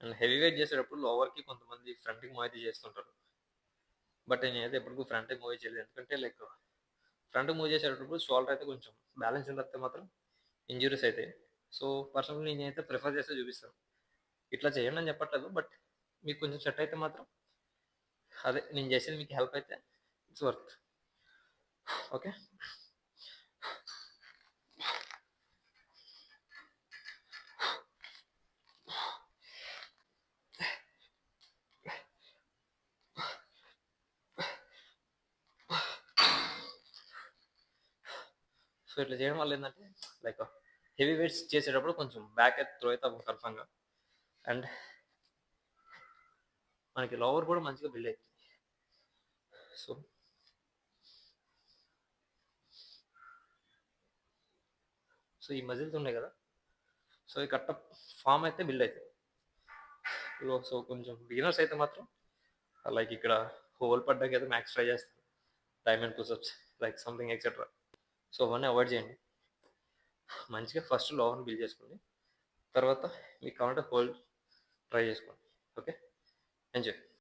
And heavy weight చేసేటప్పుడు లోవర్కి కొంతమంది ఫ్రంట్కి మూవ్ అయితే చేస్తుంటారు. బట్ నేనైతే ఎప్పటికీ ఫ్రంట్కి మూవ్ చేయలేదు. ఎందుకంటే లైక్ ఫ్రంట్ మూవ్ చేసేటప్పుడు షోల్డర్ అయితే కొంచెం బ్యాలెన్స్ తప్పితే మాత్రం ఇంజ్యూరీస్ అయితాయి. సో పర్సనల్లీ నేనైతే ప్రిఫర్ చేస్తే చూపిస్తాను. ఇట్లా చేయండి అని చెప్పట్లేదు. బట్ మీకు కొంచెం సెట్ అయితే మాత్రం అదే నేను చేసేది మీకు హెల్ప్ అయితే ఇట్స్ వర్త్. ఓకే. సో ఇట్లా చేయడం వల్ల ఏంటంటే లైక్ హెవీ వెయిట్స్ చేసేటప్పుడు కొంచెం బ్యాక్ అయితే త్రో అవుతాం కన్ఫర్మ్గా. అండ్ మనకి లోవర్ కూడా మంచిగా బిల్డ్ అవుతుంది. సో సో ఈ మజిల్స్ ఉన్నాయి కదా, సో ఈ కట్ట ఫామ్ అయితే బిల్డ్ అవుతుంది. సో కొంచెం బిగినర్స్ అయితే మాత్రం లైక్ ఇక్కడ హోల్ పడ్డాక అయితే మ్యాక్స్ ట్రై చేస్తారు, diamond push-ups like something etcetera. So అవన్నీ అవాయిడ్ చేయండి. మంచిగా ఫస్ట్ లోవర్ని బిల్డ్ చేసుకోండి, తర్వాత మీకు కావాలంటే హోల్ ట్రై చేసుకోండి. Okay, enjoy.